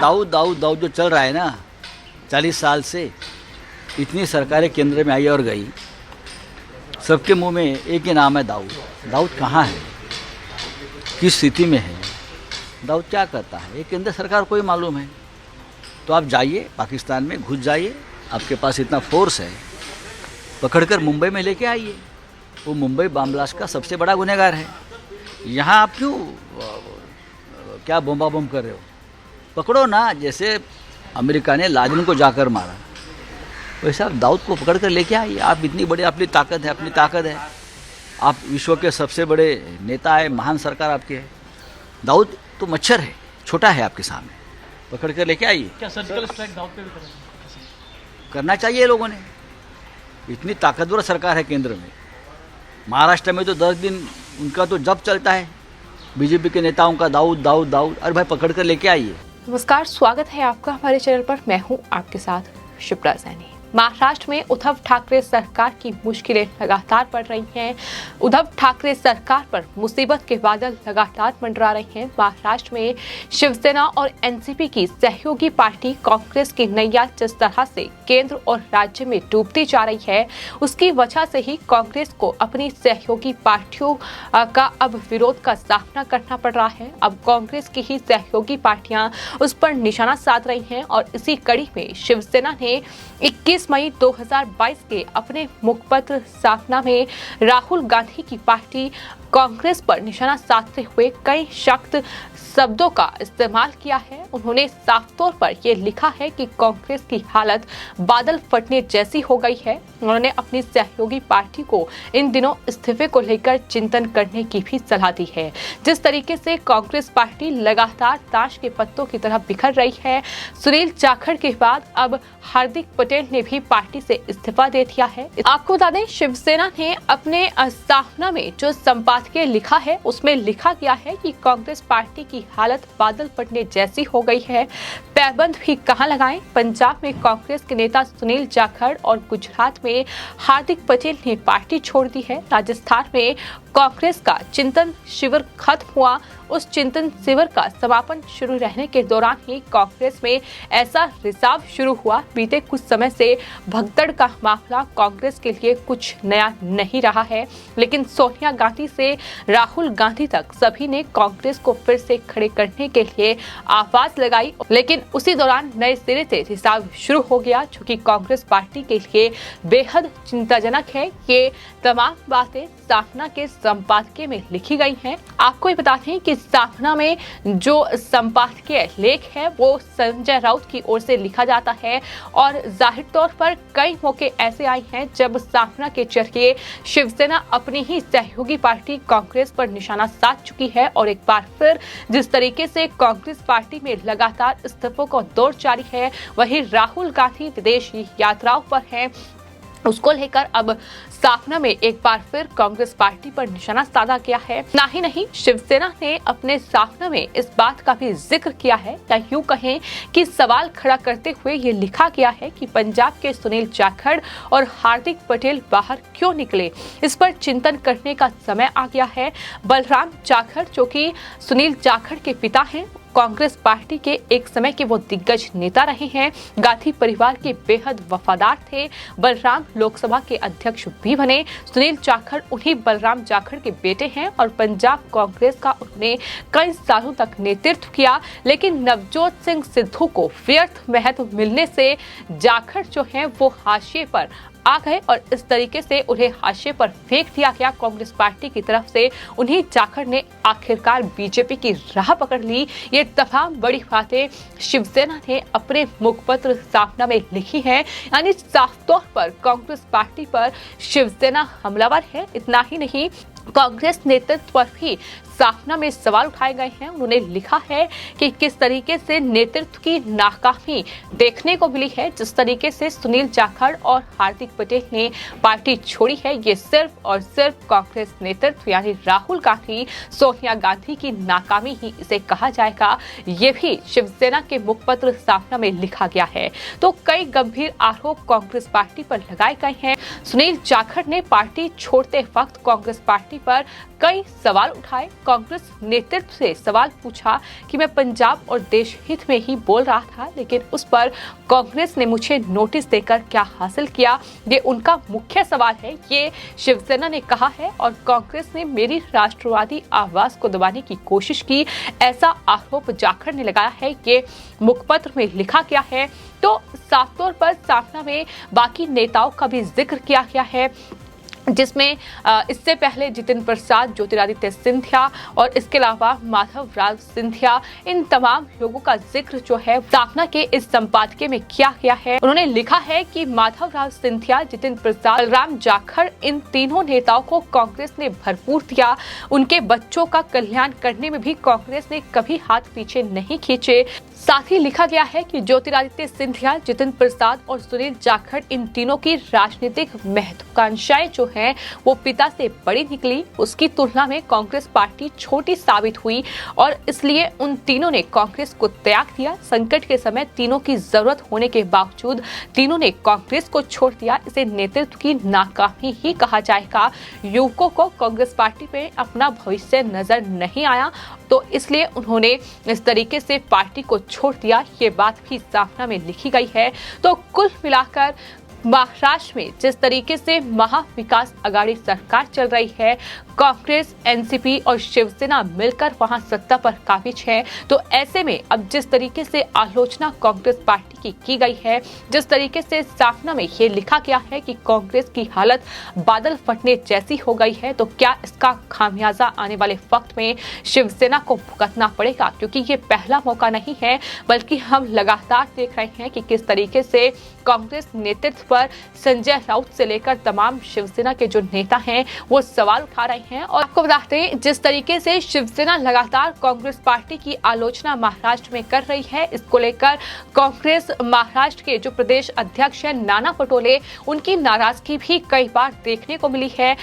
दाऊद दाऊद दाऊद जो चल रहा है ना 40 साल से, इतनी सरकारें केंद्र में आई और गई, सबके मुंह में एक ही नाम है दाऊद। दाऊद कहाँ है, किस स्थिति में है, दाऊद क्या करता है, ये केंद्र सरकार को ही मालूम है। तो आप जाइए पाकिस्तान में, घुस जाइए, आपके पास इतना फोर्स है, पकड़कर मुंबई में लेके आइए। वो मुंबई बम ब्लास्ट का सबसे बड़ा गुनहगार है। यहाँ आप क्यों क्या बम कर रहे हो? पकड़ो ना, जैसे अमेरिका ने लादेन को जाकर मारा, वैसे आप दाऊद को पकड़ कर लेके आइए। आप इतनी बड़ी अपनी ताकत है, आप विश्व के सबसे बड़े नेता है, महान सरकार आपकी है। दाऊद तो मच्छर है, छोटा है आपके सामने, पकड़ कर लेके आइए। क्या सर्जिकल स्ट्राइक दाऊद पे भी करना चाहिए लोगों ने। इतनी ताकतवर सरकार है केंद्र में। महाराष्ट्र में तो 10 दिन उनका तो जब चलता है, बीजेपी के नेताओं का दाऊद दाऊद दाऊद। अरे भाई पकड़ कर लेके आइए। नमस्कार, स्वागत है आपका हमारे चैनल पर। मैं हूं आपके साथ शिप्रा सैनी। महाराष्ट्र में उद्धव ठाकरे सरकार की मुश्किलें लगातार बढ़ रही हैं। उद्धव ठाकरे सरकार पर मुसीबत के बादल लगातार मंडरा रहे हैं। महाराष्ट्र में शिवसेना और एनसीपी की सहयोगी पार्टी कांग्रेस की नैया जिस तरह से केंद्र और राज्य में डूबती जा रही है, उसकी वजह से ही कांग्रेस को अपनी सहयोगी पार्टियों का अब विरोध का सामना करना पड़ रहा है। अब कांग्रेस की ही सहयोगी पार्टियां उस पर निशाना साध रही हैं और इसी कड़ी में शिवसेना ने 21 मई 2022 के अपने मुखपत्र साधना में राहुल गांधी की पार्टी कांग्रेस पर निशाना साधते हुए कई सख्त शब्दों का इस्तेमाल किया है। उन्होंने साफ तौर पर यह लिखा है कि कांग्रेस की हालत बादल फटने जैसी हो गई है। उन्होंने अपनी सहयोगी पार्टी को इन दिनों इस्तीफे को लेकर चिंतन करने की भी सलाह दी है। जिस तरीके से कांग्रेस पार्टी लगातार ताश के पत्तों की तरह बिखर रही है, सुनील जाखड़ के बाद अब हार्दिक पटेल ने भी पार्टी से इस्तीफा दे दिया है। आपको बता दें, शिवसेना ने अपने स्थापना में जो संपादकीय लिखा है, उसमें लिखा गया है कि कांग्रेस पार्टी की हालत बादल फटने जैसी हो गई है, पैबंद भी कहां लगाएं। पंजाब में कांग्रेस के नेता सुनील जाखड़ और गुजरात में हार्दिक पटेल ने पार्टी छोड़ दी है। राजस्थान में कांग्रेस का चिंतन शिविर खत्म हुआ। उस चिंतन शिविर का समापन शुरू रहने के दौरान ही कांग्रेस में ऐसा रिसाव शुरू हुआ। बीते कुछ समय से भगदड़ का मामला कांग्रेस के लिए कुछ नया नहीं रहा है, लेकिन सोनिया गांधी से राहुल गांधी तक सभी ने कांग्रेस को फिर से खड़े करने के लिए आवाज लगाई। लेकिन उसी दौरान नए सिरे से रिसाव शुरू हो गया, जो कि कांग्रेस पार्टी के लिए बेहद चिंताजनक है। ये तमाम बातें स्थापना के संपादकीय में लिखी गई हैं। आपको ये बता दें कि स्थापना में जो संपादकीय लेख है वो संजय राउत की ओर से लिखा जाता है और जाहिर तौर पर कई मौके ऐसे आए हैं जब स्थापना के जरिए शिवसेना अपनी ही सहयोगी पार्टी कांग्रेस पर निशाना साध चुकी है और एक बार फिर जिस तरीके से कांग्रेस पार्टी में लगातार इस्तीफों का दौर जारी है, वहीं राहुल गांधी विदेशी यात्राओं पर हैं, उसको लेकर अब स्थापना में एक बार फिर कांग्रेस पार्टी पर निशाना साधा गया है। ना ही नहीं, शिवसेना ने अपने स्थापना में इस बात का भी जिक्र किया है, या यूं कहें कि सवाल खड़ा करते हुए ये लिखा गया है कि पंजाब के सुनील जाखड़ और हार्दिक पटेल बाहर क्यों निकले, इस पर चिंतन करने का समय आ गया है। बलराम जाखड़, जो कि सुनील जाखड़ के पिता हैं, कांग्रेस पार्टी के एक समय के वो दिग्गज नेता रहे हैं। गांधी परिवार के बेहद वफादार थे। बलराम लोकसभा के अध्यक्ष भी बने। सुनील जाखड़ उन्हीं बलराम जाखड़ के बेटे हैं और पंजाब कांग्रेस का उन्होंने कई सालों तक नेतृत्व किया। लेकिन नवजोत सिंह सिद्धू को व्यर्थ महत्व मिलने से जाखड़ जो हैं वो हाशिए पर आ गए और इस तरीके से उन्हें हाशिए पर फेंक दिया गया कांग्रेस पार्टी की तरफ से। उन्हीं जाखड़ ने आखिरकार बीजेपी की राह पकड़ ली। ये तमाम बड़ी बातें शिवसेना ने अपने मुखपत्र स्थापना में लिखी हैं, यानी साफ तौर पर कांग्रेस पार्टी पर शिवसेना हमलावर है। इतना ही नहीं, कांग्रेस नेतृत्व पर भी स्थापना में सवाल उठाए गए हैं। उन्होंने लिखा है कि किस तरीके से नेतृत्व की नाकामी देखने को मिली है। जिस तरीके से सुनील जाखड़ और हार्दिक पटेल ने पार्टी छोड़ी है, ये सिर्फ और सिर्फ कांग्रेस नेतृत्व यानी राहुल गांधी, सोनिया गांधी की नाकामी ही इसे कहा जाएगा। ये भी शिवसेना के मुखपत्र स्थापना में लिखा गया है। तो कई गंभीर आरोप कांग्रेस पार्टी पर लगाए गए हैं। सुनील जाखड़ ने पार्टी छोड़ते वक्त कांग्रेस पार्टी पर कई सवाल उठाए। कांग्रेस नेतृत्व से सवाल पूछा कि मैं पंजाब और देश हित में ही बोल रहा था, लेकिन उस पर कांग्रेस ने मुझे नोटिस देकर क्या हासिल किया, ये उनका मुख्य सवाल है, ये शिवसेना ने कहा है। और कांग्रेस ने मेरी राष्ट्रवादी आवाज को दबाने की कोशिश की, ऐसा आरोप जाखड़ ने लगाया है। ये मुखपत्र में लिखा गया है। तो साफ तौर पर सामना में बाकी नेताओं का भी जिक्र किया गया है, जिसमें इससे पहले जितिन प्रसाद, ज्योतिरादित्य सिंधिया और इसके अलावा माधव राव सिंधिया, इन तमाम लोगों का जिक्र जो है साधना के इस संपादकीय में किया गया है। उन्होंने लिखा है कि माधव राव सिंधिया, जितिन प्रसाद, बलराम जाखड़, इन तीनों नेताओं को कांग्रेस ने भरपूर दिया। उनके बच्चों का कल्याण करने में भी कांग्रेस ने कभी हाथ पीछे नहीं खींचे। साथ ही लिखा गया है कि ज्योतिरादित्य सिंधिया, जितिन प्रसाद और सुनील जाखड़, इन तीनों की राजनीतिक महत्वाकांक्षाएं जो हैं वो पिता से बड़ी निकली। उसकी तुलना में कांग्रेस पार्टी छोटी साबित हुई और इसलिए उन तीनों ने कांग्रेस को त्याग दिया। संकट के समय तीनों की जरूरत होने के बावजूद तीनों ने कांग्रेस को छोड़ दिया। इसे नेतृत्व की नाकामी ही कहा जाएगा। युवकों को कांग्रेस पार्टी में अपना भविष्य नजर नहीं आया, तो इसलिए उन्होंने इस तरीके से पार्टी को छोड़ दिया। ये बात भी सामना में लिखी गई है। तो कुल मिलाकर महाराष्ट्र में जिस तरीके से महाविकास आघाड़ी सरकार चल रही है, कांग्रेस, एनसीपी और शिवसेना मिलकर वहां सत्ता पर काबिज है, तो ऐसे में अब जिस तरीके से आलोचना कांग्रेस पार्टी की गई है, जिस तरीके से सामना में ये लिखा गया है कि कांग्रेस की हालत बादल फटने जैसी हो गई है, तो क्या इसका खामियाजा आने वाले वक्त में शिवसेना को भुगतना पड़ेगा? क्योंकि ये पहला मौका नहीं है, बल्कि हम लगातार देख रहे हैं कि किस तरीके से कांग्रेस नेतृत्व पर संजय राउत से लेकर तमाम शिवसेना के जो नेता हैं वो सवाल उठा रहे हैं। और आपको बताते हैं, जिस तरीके से शिवसेना लगातार कांग्रेस पार्टी की आलोचना महाराष्ट्र में कर रही है, इसको लेकर कांग्रेस महाराष्ट्र के जो प्रदेश अध्यक्ष हैं नाना पटोले, उनकी नाराजगी भी कई बार देखने को मिली है।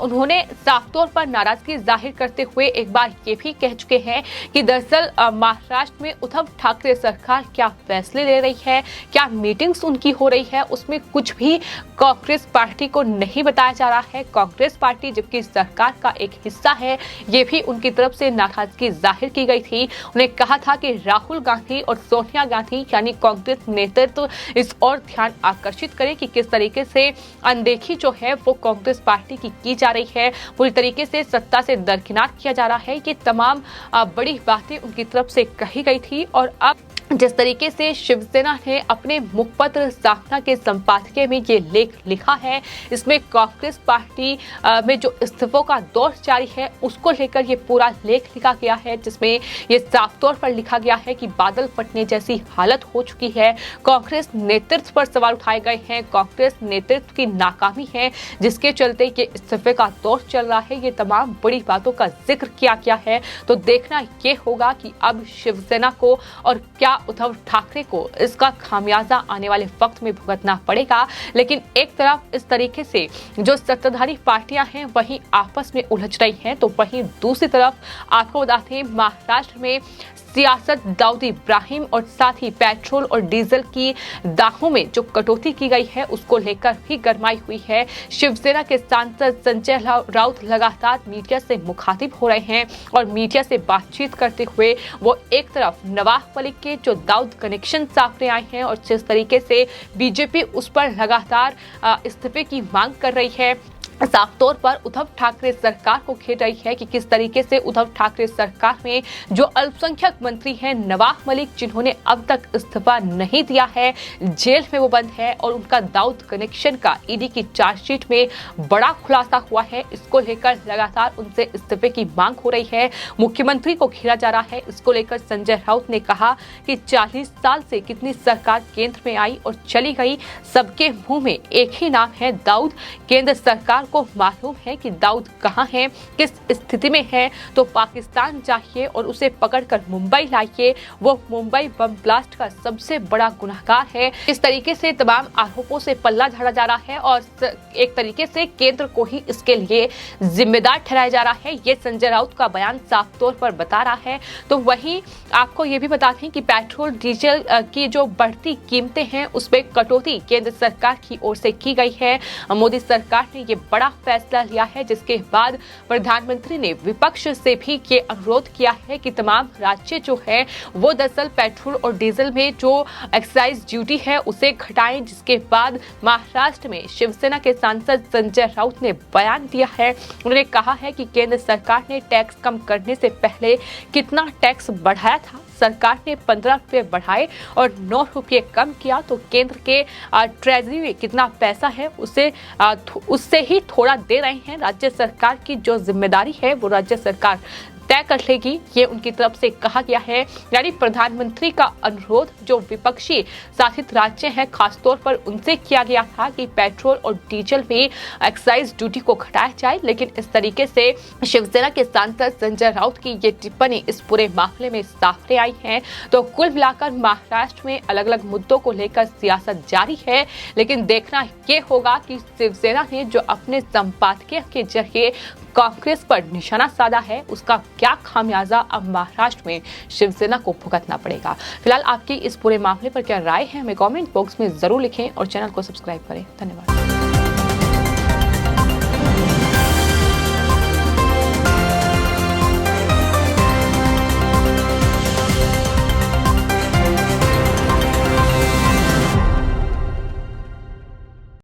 उन्होंने साफ तौर पर नाराजगी जाहिर करते हुए एक बार ये भी कह चुके हैं कि दरअसल महाराष्ट्र में उद्धव ठाकरे सरकार क्या फैसले ले रही है, क्या मीटिंग्स उनकी हो रही है, उसमें कुछ भी कांग्रेस पार्टी को नहीं बताया जा रहा है। कांग्रेस पार्टी जबकि सरकार का एक हिस्सा है, ये भी उनकी तरफ से नाराजगी जाहिर की गई थी। उन्हें कहा था कि राहुल गांधी और सोनिया गांधी यानी कांग्रेस नेतृत्व इस ओर ध्यान आकर्षित करें कि किस तरीके से अनदेखी जो है वो कांग्रेस पार्टी की जा रही है, पूरी तरीके से सत्ता से दरकिनार किया जा रहा है। ये तमाम बड़ी बातें उनकी तरफ से कही गई थी। और अब जिस तरीके से शिवसेना ने अपने मुखपत्र साधना के संपादकीय में ये लेख लिखा है, इसमें कांग्रेस पार्टी में जो इस्तीफों का दौर जारी है उसको लेकर ये पूरा लेख लिखा गया है, जिसमें ये साफ तौर पर लिखा गया है कि बादल फटने जैसी हालत हो चुकी है। कांग्रेस नेतृत्व पर सवाल उठाए गए हैं, कांग्रेस नेतृत्व की नाकामी है जिसके चलते ये इस्तीफे का दौर चल रहा है। ये तमाम बड़ी बातों का जिक्र किया गया है। तो देखना ये होगा कि अब शिवसेना को और क्या उद्धव ठाकरे को इसका खामियाजा आने वाले वक्त में भुगतना पड़ेगा। लेकिन एक तरफ इस तरीके से जो सत्ताधारी पार्टियां हैं वहीं आपस में उलझ रही हैं, तो वहीं दूसरी तरफ आपको बताते हैं महाराष्ट्र में सियासत दाऊद इब्राहिम और साथ ही पेट्रोल और डीजल की दामों में जो कटौती की गई है उसको लेकर भी गरमाई हुई है। शिवसेना के सांसद संजय राउत लगातार मीडिया से मुखातिब हो रहे हैं और मीडिया से बातचीत करते हुए वो एक तरफ नवाब मलिक के जो दाऊद कनेक्शन सामने आए हैं और जिस तरीके से बीजेपी उस पर लगातार इस्तीफे की मांग कर रही है, साफ तौर पर उद्धव ठाकरे सरकार को घेर रही है कि किस तरीके से उद्धव ठाकरे सरकार में जो अल्पसंख्यक मंत्री हैं नवाब मलिक, जिन्होंने अब तक इस्तीफा नहीं दिया है, जेल में वो बंद है और उनका दाऊद कनेक्शन का ईडी की चार्जशीट में बड़ा खुलासा हुआ है। इसको लेकर लगातार उनसे इस्तीफे की मांग हो रही है, मुख्यमंत्री को घेरा जा रहा है। इसको लेकर संजय राउत ने कहा कि 40 साल से कितनी सरकार केंद्र में आई और चली गई, सबके मुंह में एक ही नाम है दाऊद। केंद्र सरकार को मालूम है कि दाऊद कहां है, किस स्थिति में है, तो पाकिस्तान जाइए और उसे पकड़कर मुंबई लाइए। वो मुंबई बम ब्लास्ट का सबसे बड़ा गुनहगार है। इस तरीके से तमाम आरोपों से पल्ला झाड़ा जा रहा है और एक तरीके से केंद्र को ही इसके लिए जिम्मेदार ठहराया जा रहा है। ये संजय राउत का बयान साफ तौर पर बता रहा है। तो वहीं आपको ये भी बता दें कि पेट्रोल डीजल की जो बढ़ती कीमतें हैं उसमें कटौती केंद्र सरकार की ओर से की गई है। मोदी सरकार ने ये बड़ा फैसला लिया है, जिसके बाद प्रधानमंत्री ने विपक्ष से भी ये अनुरोध किया है कि तमाम राज्य जो है वो दरअसल पेट्रोल और डीजल में जो एक्साइज ड्यूटी है उसे घटाएं। जिसके बाद महाराष्ट्र में शिवसेना के सांसद संजय राउत ने बयान दिया है। उन्होंने कहा है कि केंद्र सरकार ने टैक्स कम करने से पहले कितना टैक्स बढ़ाया था। सरकार ने 15 रुपये बढ़ाए और 9 रुपये कम किया, तो केंद्र के ट्रेजरी में कितना पैसा है उससे ही थोड़ा दे रहे हैं। राज्य सरकार की जो जिम्मेदारी है वो राज्य सरकार तय कर लेगी, ये उनकी तरफ से कहा गया है। यानी प्रधानमंत्री का अनुरोध जो विपक्षी शासित राज्य हैं खासतौर पर उनसे किया गया था कि पेट्रोल और डीजल में एक्साइज ड्यूटी को घटाया जाए, लेकिन इस तरीके से शिवसेना के सांसद संजय राउत की ये टिप्पणी इस पूरे मामले में सामने आई है। तो कुल मिलाकर महाराष्ट्र में अलग अलग मुद्दों को लेकर सियासत जारी है, लेकिन देखना ये होगा कि शिवसेना ने जो अपने संपादकीय के जरिए कांग्रेस पर निशाना साधा है उसका क्या खामियाजा अब महाराष्ट्र में शिवसेना को भुगतना पड़ेगा। फिलहाल आपकी इस पूरे मामले पर क्या राय है हमें कमेंट बॉक्स में जरूर लिखें और चैनल को सब्सक्राइब करें। धन्यवाद।